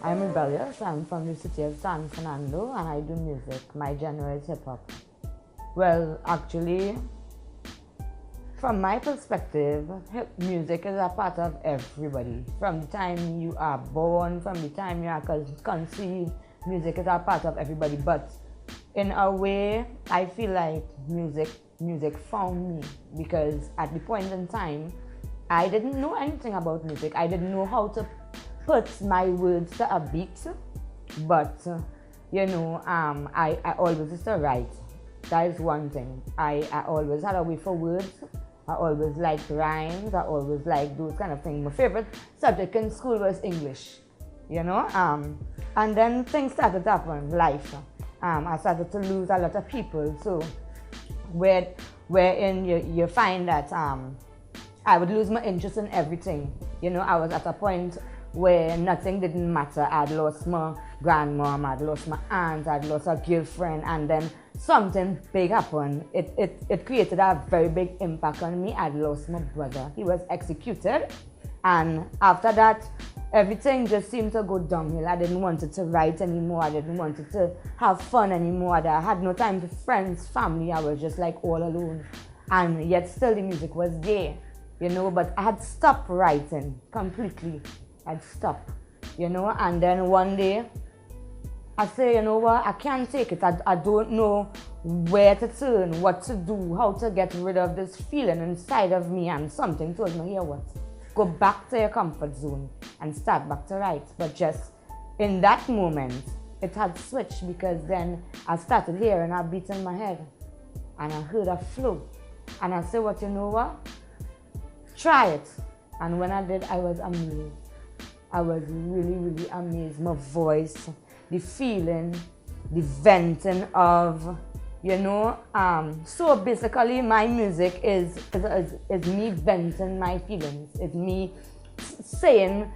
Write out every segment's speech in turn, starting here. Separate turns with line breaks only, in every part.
I'm Rebellious. I'm from the city of San Fernando and I do music. My genre is hip hop. Well, actually, from my perspective, music is a part of everybody. From the time you are born, from the time you are conceived, music is a part of everybody. But in a way, I feel like music found me because at the point in time, I didn't know anything about music. I didn't know how to put my words to a beat, but I always used to write. That is one thing. I always had a way for words. I always liked rhymes. I always liked those kind of things. My favorite subject in school was English, and then things started to happen, life. I started to lose a lot of people. So wherein you find that I would lose my interest in everything. I was at a point where nothing didn't matter. I'd lost my grandmom, I'd lost my aunt, I'd lost a girlfriend, and then something big happened. It created a very big impact on me. I'd lost my brother. He was executed, and after that, everything just seemed to go downhill. I didn't want to write anymore. I didn't want to have fun anymore. I had no time for friends, family. I was just like all alone, and yet still the music was there, but I had stopped writing completely. I'd stop, and then one day I say, you know what, I can't take it. I don't know where to turn, what to do, how to get rid of this feeling inside of me. And something told me, here what, go back to your comfort zone and start back to write. But just in that moment, it had switched because then I started hearing a beat in my head and I heard a flow. And I said, what, you know what, try it. And when I did, I was amazed. I was really, really amazed. My voice, the feeling, the venting of, so basically my music is me venting my feelings. It's me saying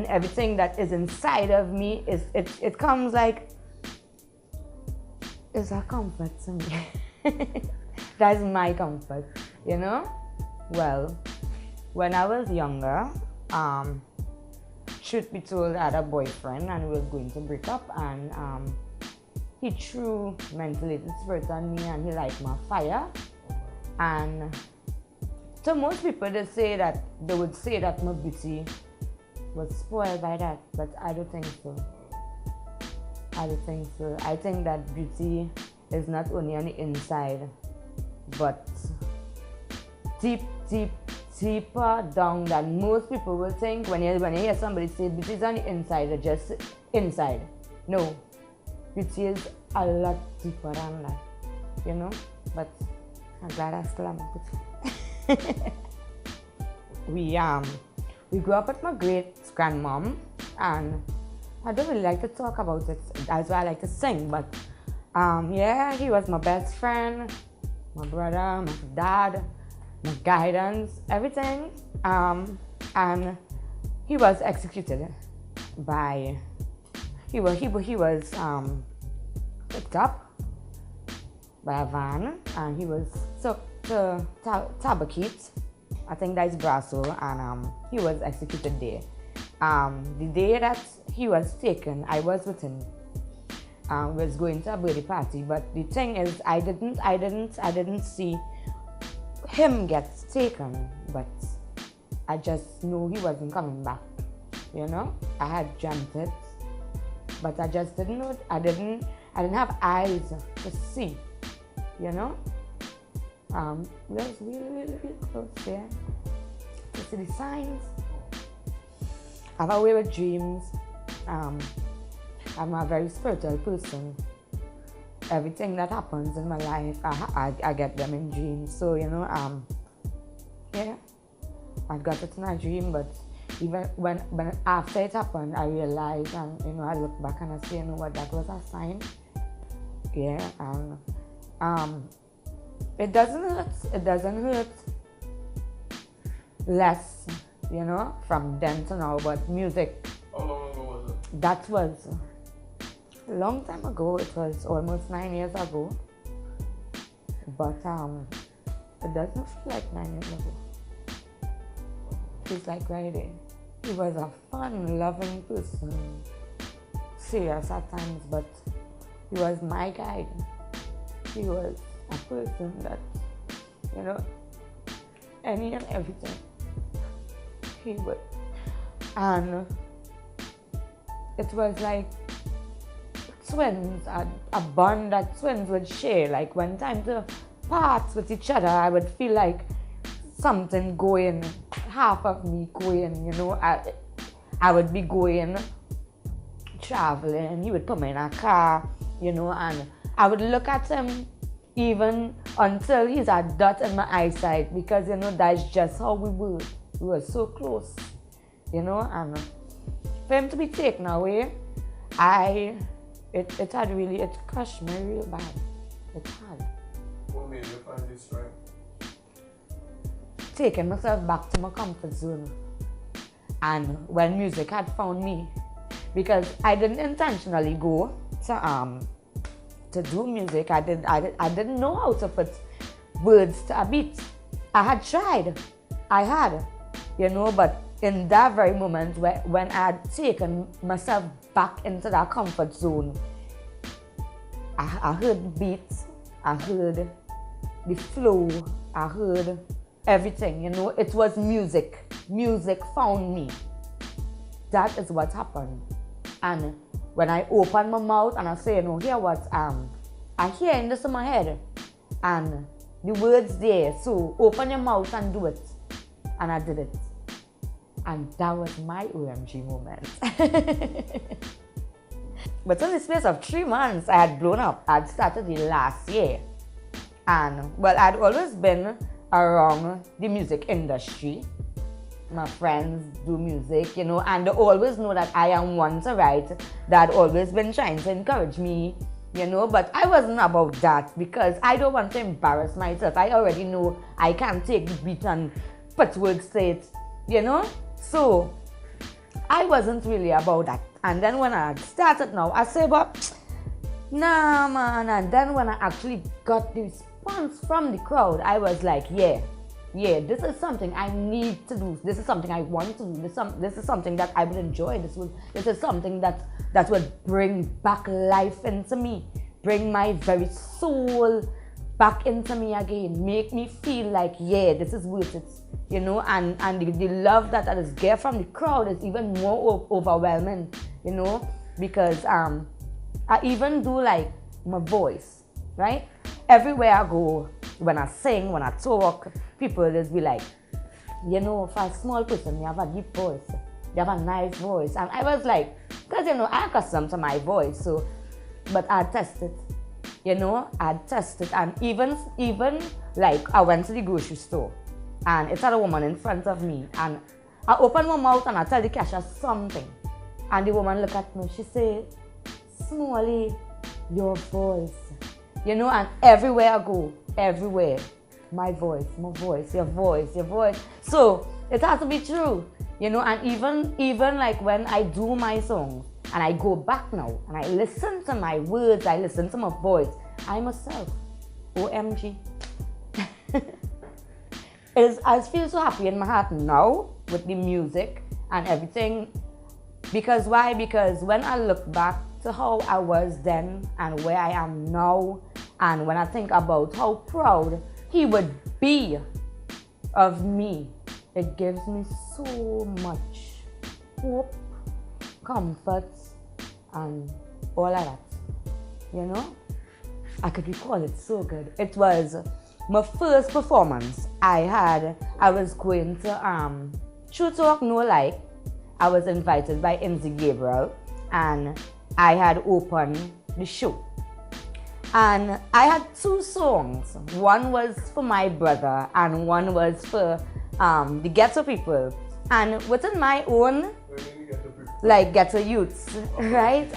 everything that is inside of me. It comes like, it's a comfort to me. That's my comfort, Well, when I was younger, truth be told, I had a boyfriend and we was going to break up, and he threw mentholated spirit on me and he liked my fire. And to most people they would say that my beauty was spoiled by that, but I don't think so. I think that beauty is not only on the inside, but deeper down than most people will think. When you hear somebody say beauty is on the inside, it's just inside. No, beauty is a lot deeper than that, But I'm glad I still am a beauty. We grew up with my great grandmom, and I don't really like to talk about it. That's why I like to sing. But he was my best friend, my brother, my dad, my guidance, everything, and he was executed by. He was picked up by a van, and he was took to Tabakit, I think that's Brasso, and he was executed there. The day that he was taken, I was with him. Was going to a birthday party, but the thing is, I didn't see him gets taken, but I just knew he wasn't coming back. I had dreamt it, but I just didn't know. I didn't have eyes to see. We was really, really, really close there to see the signs. I have a way with dreams. I'm a very spiritual person. Everything that happens in my life, I get them in dreams. So, I got it in a dream, but even when after it happened, I realized, and, I look back and I say, what, that was a sign. Yeah, and it doesn't hurt less, from then to now, but music.
How long ago was it?
That was a long time ago. It was almost 9 years ago. But it doesn't feel like 9 years ago. It feels like right there. He was a fun, loving person. serious at times, but he was my guide. He was a person that, you know, any and everything he would. And it was like twins, a bond that twins would share. Like when time to part with each other, I would feel like something going, half of me going, you know. I would be going, traveling, he would put me in a car, you know, and I would look at him even until he's a dot in my eyesight, because, you know, that's just how we were. We were so close, you know, and for him to be taken away, it had really, it crushed me real bad. It had.
What made you find this strength?
Taking myself back to my comfort zone. And when music had found me, because I didn't intentionally go to do music. I didn't know how to put words to a beat. I had tried, you know, but in that very moment when I had taken myself back into that comfort zone, I heard beats, I heard the flow, I heard everything, you know. It was music. Music found me. That is what happened. And when I open my mouth and I say, you know, hear what I hear this in my head, and the words there, so open your mouth and do it. And I did it. And that was my OMG moment. But in the space of 3 months, I had blown up. I had started the last year. And, well, I'd always been around the music industry. My friends do music, you know, and they always know that I am one to write. That always been trying to encourage me, you know, but I wasn't about that because I don't want to embarrass myself. I already know I can't take the beat and put words to it, you know. So I wasn't really about that. And then when I started now, I said, but nah, man. And then when I actually got the response from the crowd, I was like, yeah, this is something I need to do. This is something I want to do. This is something that I would enjoy. This is something that would bring back life into me, bring my very soul back into me again, make me feel like, yeah, this is worth it, you know. And the love that I just get from the crowd is even more overwhelming, you know, because I even do like my voice, right? Everywhere I go, when I sing, when I talk, people just be like, you know, for a small person, you have a deep voice, you have a nice voice. And I was like, because, you know, I accustomed to my voice, so, but I tested, you know, I tested. And even like, I went to the grocery store, and it had a woman in front of me, and I opened my mouth and I tell the cashier something, and the woman looked at me, she said, Smalley, your voice, you know. And everywhere I go, everywhere, my voice, your voice. So it has to be true, you know. And even like when I do my songs and I go back now and I listen to my words, I listen to my voice, I myself, OMG. I feel so happy in my heart now with the music and everything. Because why? Because when I look back to how I was then and where I am now, and when I think about how proud he would be of me, it gives me so much hope, comfort, and all of that, you know. I could recall it so good. It was my first performance I was going to True Talk No Lie. I was invited by MC Gabriel, and I had opened the show. And I had 2 songs. One was for my brother and one was for the ghetto people. And within my own, like ghetto youths, right?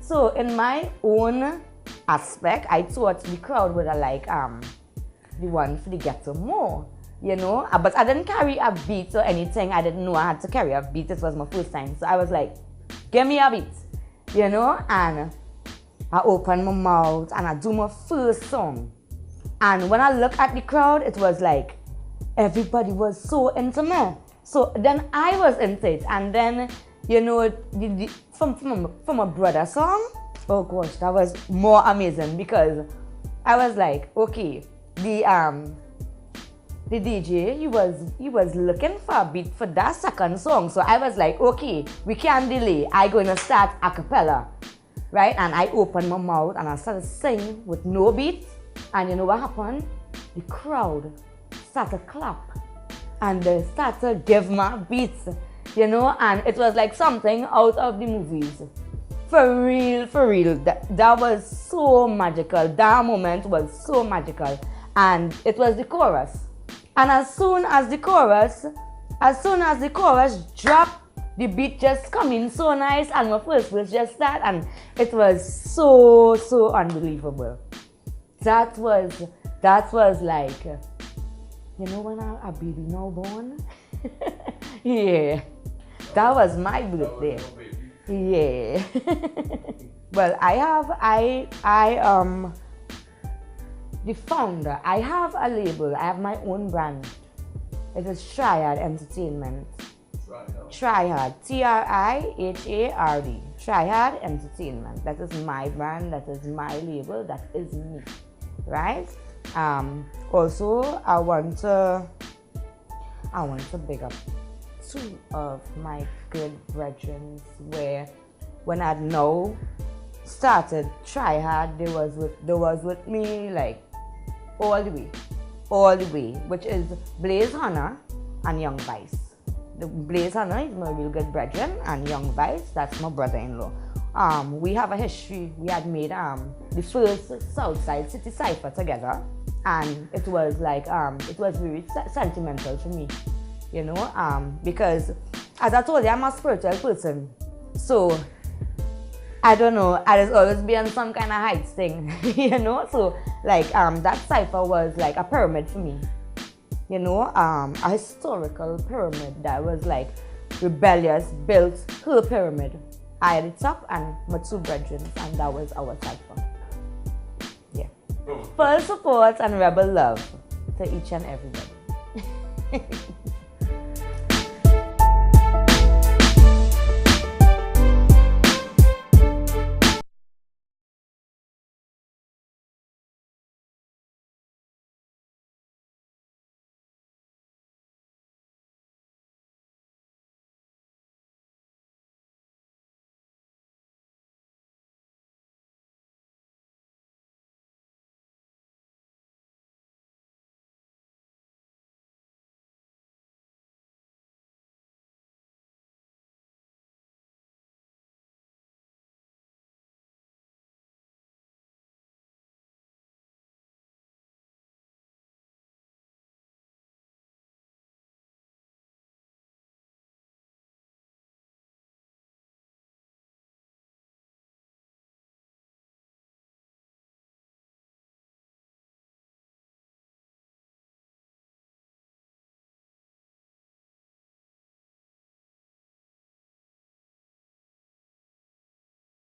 So in my own aspect, I thought the crowd would have like the one for the ghetto more, you know. But I didn't carry a beat or anything. I didn't know I had to carry a beat. It was my first time. So I was like, give me a beat, you know. And I open my mouth and I do my first song. And when I look at the crowd, it was like everybody was so into me. So then I was into it. And then you know, from a brother song, oh gosh, that was more amazing because I was like, okay, the DJ, he was looking for a beat for that second song. So I was like, okay, we can't delay. I gonna start a cappella, right? And I opened my mouth and I started singing with no beat. And you know what happened? The crowd started clap and they started give my beats, you know, and it was like something out of the movies. For real, for real. That was so magical. That moment was so magical. And it was the chorus. And as soon as the chorus dropped, the beat just come in so nice and my first verse just start and it was so unbelievable. That was like, you know when a baby now born? Yeah. That was my birthday. Yeah. Well, the founder, I have a label, I have my own brand. It is Triad Entertainment. Triad, Trihard. Triad Entertainment. That is my brand, that is my label, that is me. Right? Also, I want to big up two of my good brethren where when I now started Triad, they was with me like all the way, which is Blaze Hunter and Young Vice. The Blaze Hunter is my real good brethren, and Young Vice, that's my brother-in-law. We have a history. We had made the first Southside City Cypher together, and it was like it was very sentimental for me, you know, because as I told you, I'm a spiritual person, so I don't know, I just always be on some kind of heights thing, you know. So like that cipher was like a pyramid for me, you know, a historical pyramid that was like Rebellious built her pyramid. I had the top and my two brethren, and that was our cipher. Yeah. Full support and rebel love to each and everybody.